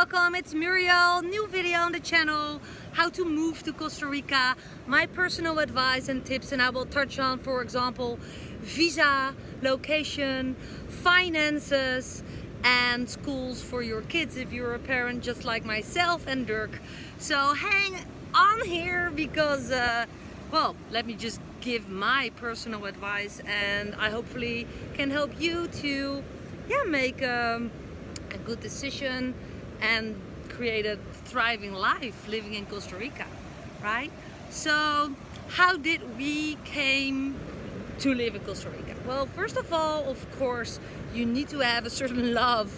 welcome, it's Muriel. New video on the channel, how to move to Costa Rica, my personal advice and tips, and I will touch on, for example, visa, location, finances, and schools for your kids if you're a parent just like myself and Dirk. So hang on here because, well, let me just give my personal advice, and I hopefully can help you to make a good decision and create a thriving life living in Costa Rica, right? So how did we came to live in Costa Rica? Well, first of all, of course, you need to have a certain love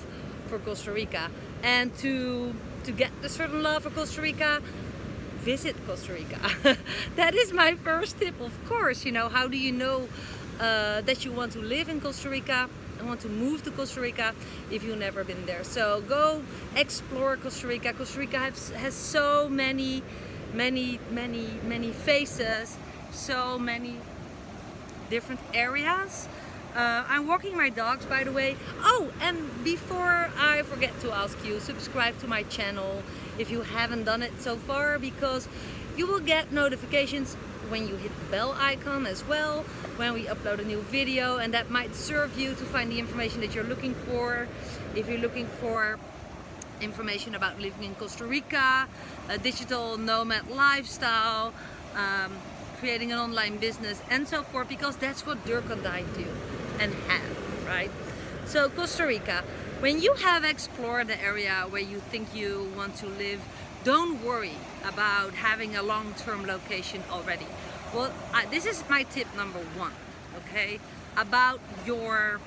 for Costa Rica, and to get a certain love for Costa Rica, visit Costa Rica. That is my first tip, of course. You know, how do you know that you want to live in Costa Rica and want to move to Costa Rica if you've never been there? So go explore Costa Rica. Costa Rica has so many faces, so many different areas. I'm walking my dogs, by the way. Oh, and before I forget to ask you, subscribe to my channel if you haven't done it so far, because you will get notifications when you hit the bell icon as well when we upload a new video, and that might serve you to find the information that you're looking for. If you're looking for information about living in Costa Rica, a digital nomad lifestyle, creating an online business and so forth, because that's what Dirk and I do and have, right? So Costa Rica, when you have explored the area where you think you want to live, don't worry about having a long-term location already. Well, this is my tip number one, okay, about your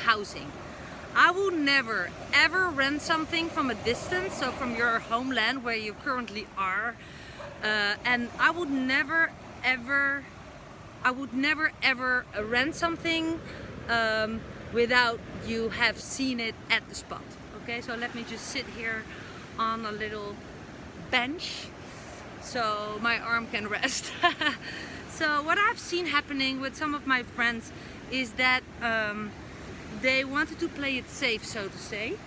housing. I will never ever rent something from a distance, so from your homeland where you currently are, and I would never ever rent something without you have seen it at the spot. Okay, so let me just sit here on a little bench so my arm can rest. So what I've seen happening with some of my friends is that they wanted to play it safe, so to say,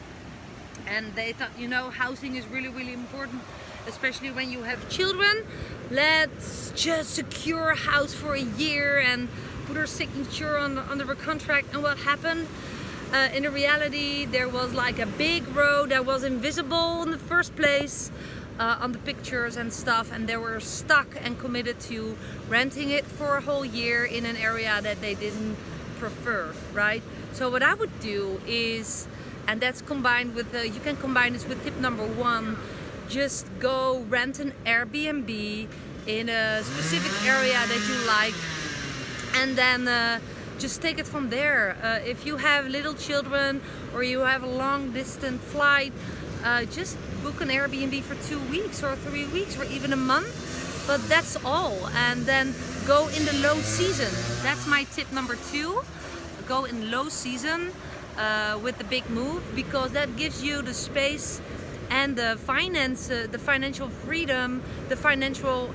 and they thought, you know, housing is really important, especially when you have children. Let's just secure a house for a year and put our signature under a contract. And what happened? In the reality, there was like a big road that was invisible in the first place on the pictures and stuff, and they were stuck and committed to renting it for a whole year in an area that they didn't prefer, right? So what I would do is, and that's combined with you can combine this with tip number one, just go rent an Airbnb in a specific area that you like, and then just take it from there. If you have little children or you have a long distance flight, just book an Airbnb for 2 weeks or 3 weeks or even a month, but that's all. And then go in the low season. That's my tip number two. Go in low season with the big move, because that gives you the space and the financial freedom, the financial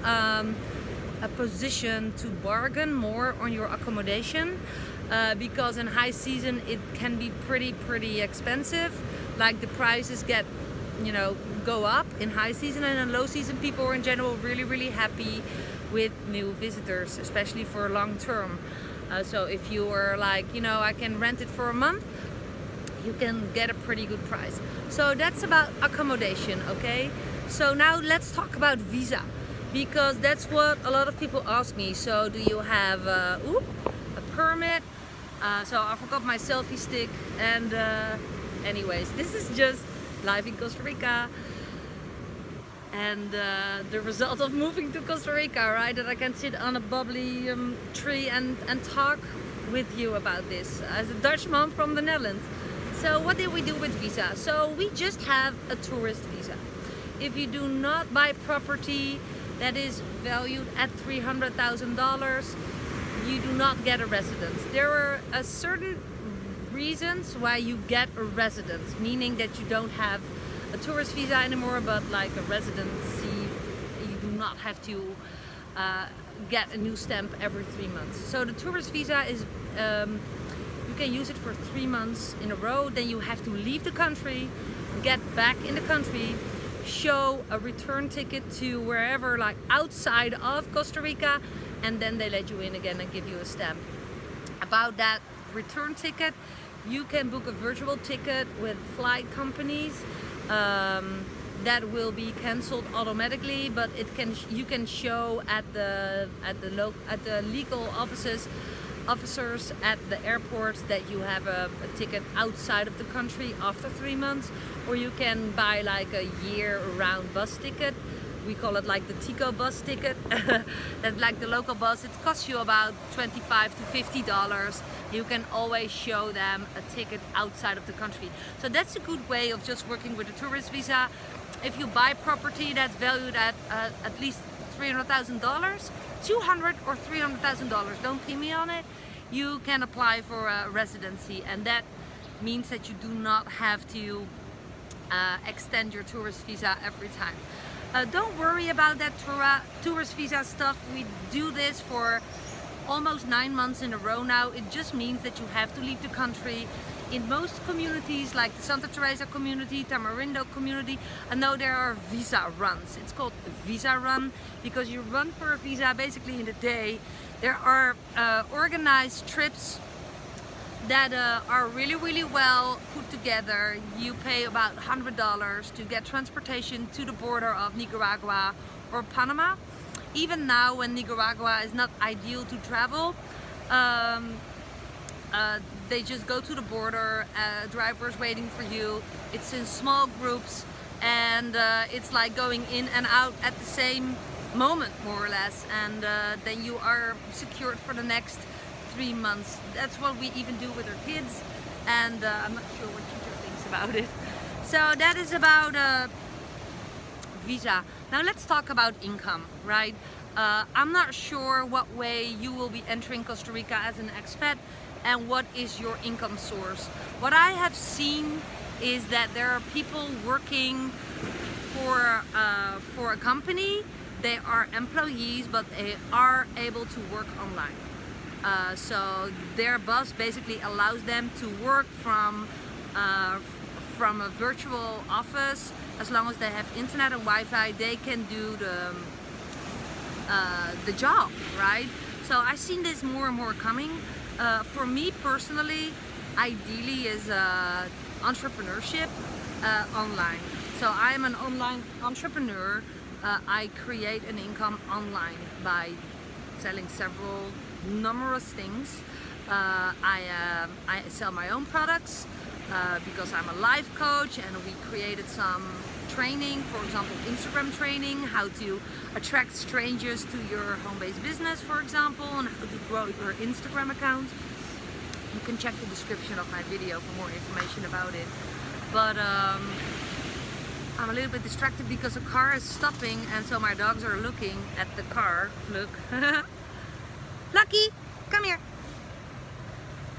a position to bargain more on your accommodation, because in high season it can be pretty expensive. Like the prices get, you know, go up in high season, and in low season people are in general really happy with new visitors, especially for long term. So if you are like, you know, I can rent it for a month, you can get a pretty good price. So that's about accommodation, okay? So now let's talk about visa, because that's what a lot of people ask me. So do you have a permit? So I forgot my selfie stick, and anyways, this is just life in Costa Rica and the result of moving to Costa Rica, right? That I can sit on a bubbly tree and talk with you about this as a Dutch mom from the Netherlands. So what did we do with visa? So we just have a tourist visa. If you do not buy property that is valued at $300,000, you do not get a residence. There are certain reasons why you get a residence, meaning that you don't have a tourist visa anymore, but like a residency, you do not have to get a new stamp every 3 months. So the tourist visa is can use it for 3 months in a row. Then you have to leave the country, get back in the country, show a return ticket to wherever, like outside of Costa Rica, and then they let you in again and give you a stamp. About that return ticket, you can book a virtual ticket with flight companies that will be cancelled automatically, but you can show at the legal officers at the airport that you have a ticket outside of the country after 3 months, or you can buy like a year-round bus ticket. We call it like the Tico bus ticket. That's like the local bus. It costs you about $25 to $50. You can always show them a ticket outside of the country. So that's a good way of just working with a tourist visa. If you buy property that's valued at least $300,000, $200,000 or $300,000, don't pay me on it, you can apply for a residency, and that means that you do not have to extend your tourist visa every time. Don't worry about that tourist visa stuff. We do this for almost 9 months in a row now. It just means that you have to leave the country. In most communities, like the Santa Teresa community, Tamarindo community, I know there are visa runs. It's called a visa run because you run for a visa basically in a day. There are organized trips that are really well put together. You pay about $100 to get transportation to the border of Nicaragua or Panama. Even now, when Nicaragua is not ideal to travel, they just go to the border, drivers waiting for you. It's in small groups, and it's like going in and out at the same moment, more or less, and then you are secured for the next 3 months. That's what we even do with our kids, and I'm not sure what Tico thinks about it. So that is about visa. Now let's talk about income, right? I'm not sure what way you will be entering Costa Rica as an expat and what is your income source. What I have seen is that there are people working for a company. They are employees, but they are able to work online. So their boss basically allows them to work from a virtual office. As long as they have internet and Wi-Fi, they can do the job, right? So I've seen this more and more coming. For me personally, ideally is entrepreneurship online. So I'm an online entrepreneur. I create an income online by selling numerous things. I sell my own products because I'm a life coach, and we created some training, for example Instagram training, how to attract strangers to your home-based business, for example, and how to grow your Instagram account. You can check the description of my video for more information about it. But I'm a little bit distracted because a car is stopping, and so my dogs are looking at the car. Look. Lucky, come here.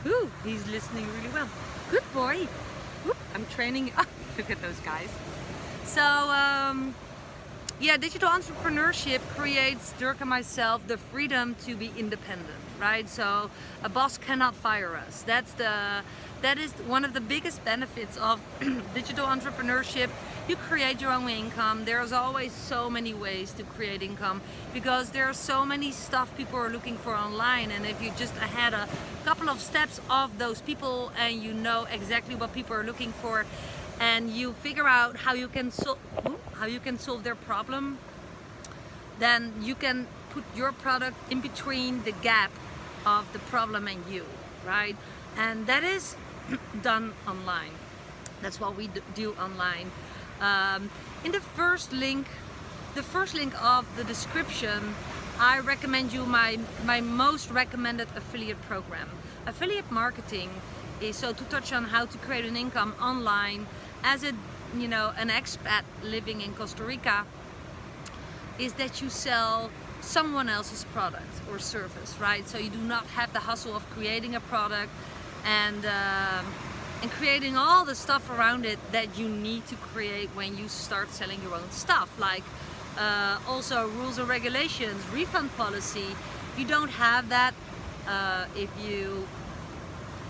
Ooh, he's listening really well. Good boy. Oop, I'm training. Oh, look at those guys. So yeah, digital entrepreneurship creates Dirk and myself the freedom to be independent, right? So a boss cannot fire us. That is one of the biggest benefits of digital entrepreneurship. You create your own income. There's always so many ways to create income because there are so many stuff people are looking for online, and if you just ahead a couple of steps of those people and you know exactly what people are looking for, and you figure out how you can solve their problem, then you can put your product in between the gap of the problem and you, right? And that is done online. That's what we do online. In the first link of the description, I recommend you my most recommended affiliate program. Affiliate marketing is, so to touch on how to create an income online as an expat living in Costa Rica, is that you sell someone else's product or service, right? So you do not have the hustle of creating a product and creating all the stuff around it that you need to create when you start selling your own stuff, like also rules and regulations, refund policy. You don't have that if you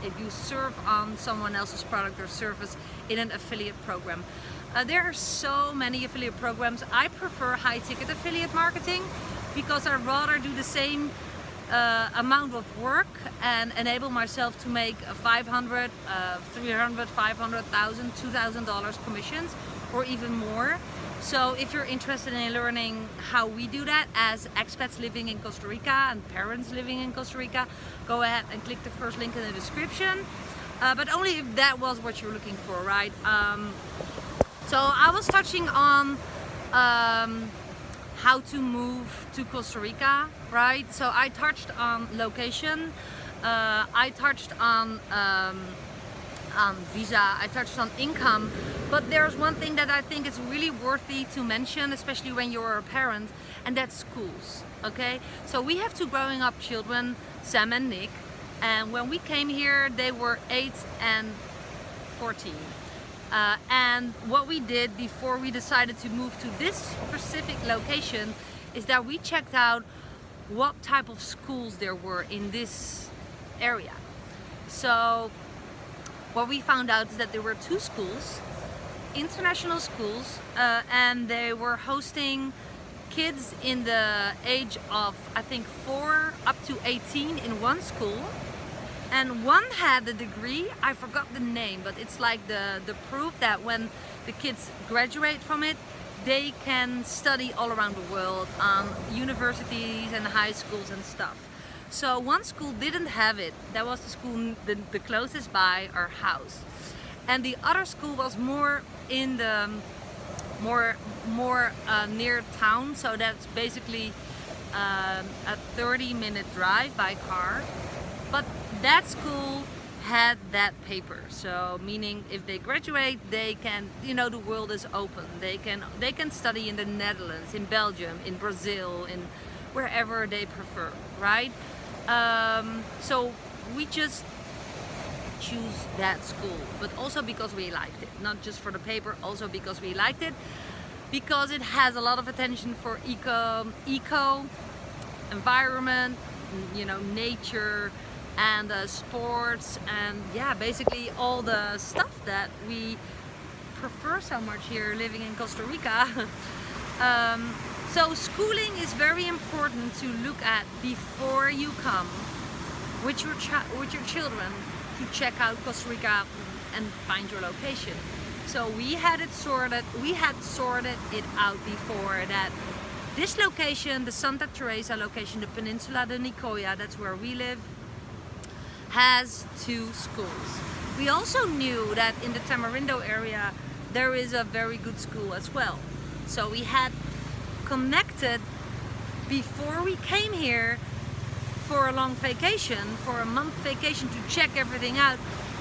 if you serve on someone else's product or service in an affiliate program. There are so many affiliate programs. I prefer high ticket affiliate marketing because I'd rather do the same amount of work and enable myself to make $500, $300, $500,000, $2,000 commissions or even more. So if you're interested in learning how we do that as expats living in Costa Rica and parents living in Costa Rica, go ahead and click the first link in the description. But only if that was what you're looking for, right? So I was touching on how to move to Costa Rica, right? So I touched on location, I touched on visa, I touched on income, but there's one thing that I think is really worthy to mention, especially when you're a parent, and that's schools, okay? So we have two growing up children, Sam and Nick, and when we came here they were 8 and 14. And what we did before we decided to move to this specific location is that we checked out what type of schools there were in this area. So what we found out is that there were 2 schools, international schools, and they were hosting kids in the age of, I think, 4 up to 18 in one school. And one had a degree, I forgot the name, but it's like the proof that when the kids graduate from it, they can study all around the world on universities and high schools and stuff. So one school didn't have it. That was the school the closest by our house. And the other school was more in the more near town, so that's basically a 30-minute drive by car. But that school had that paper, so meaning if they graduate, they can, you know, the world is open. They can study in the Netherlands, in Belgium, in Brazil, in wherever they prefer, right? So we just choose that school, but also because we liked it, not just for the paper, also because we liked it, because it has a lot of attention for eco, environment, you know, nature, and sports, and yeah, basically all the stuff that we prefer so much here living in Costa Rica. So schooling is very important to look at before you come with your children to check out Costa Rica and find your location. So we had sorted it out before that. This location, the Santa Teresa location, the Peninsula de Nicoya, that's where we live, has 2 schools. We also knew that in the Tamarindo area there is a very good school as well. So we had connected before we came here for a long vacation, for a month vacation, to check everything out.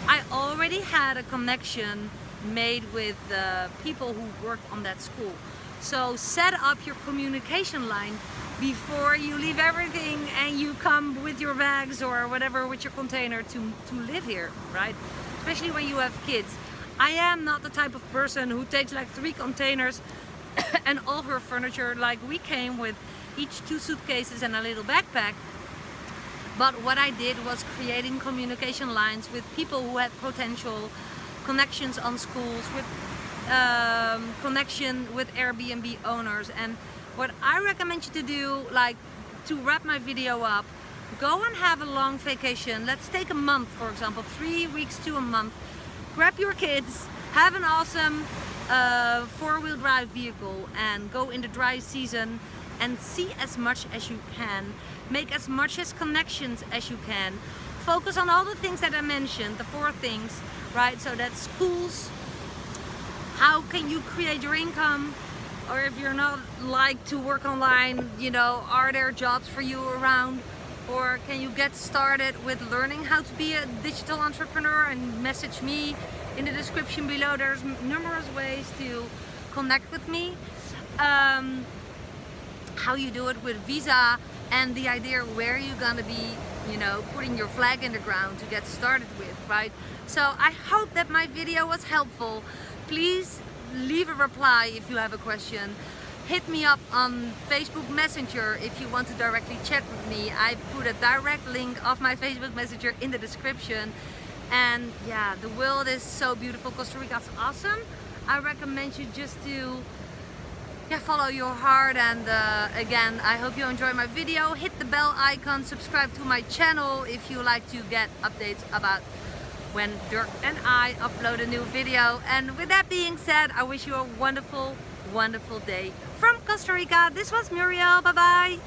I already had a connection made with the people who worked on that school. So set up your communication line before you leave everything and you come with your bags or whatever, with your container to live here, right? Especially when you have kids. I am not the type of person who takes like 3 containers and all her furniture. Like, we came with each 2 suitcases and a little backpack. But what I did was creating communication lines with people who had potential connections on schools, with connection with Airbnb owners. And what I recommend you to do, like, to wrap my video up, go and have a long vacation. Let's take a month, for example, 3 weeks to a month. Grab your kids, have an awesome 4-wheel drive vehicle, and go in the dry season and see as much as you can. Make as much as connections as you can. Focus on all the things that I mentioned, the 4 things, right? So that's schools. How can you create your income? Or if you're not like to work online, you know, are there jobs for you around? Or can you get started with learning how to be a digital entrepreneur? And message me in the description below. There's numerous ways to connect with me. How you do it with visa, and the idea where you're gonna be, you know, putting your flag in the ground to get started with, right? So I hope that my video was helpful. Please leave a reply if you have a question. Hit me up on Facebook Messenger if you want to directly chat with me. I put a direct link of my Facebook Messenger in the description. And yeah, the world is so beautiful. Costa Rica is awesome. I recommend you just to follow your heart. And again, I hope you enjoyed my video. Hit the bell icon, subscribe to my channel if you like to get updates about when Dirk and I upload a new video. And with that being said, I wish you a wonderful, wonderful day from Costa Rica. This was Muriel. Bye bye.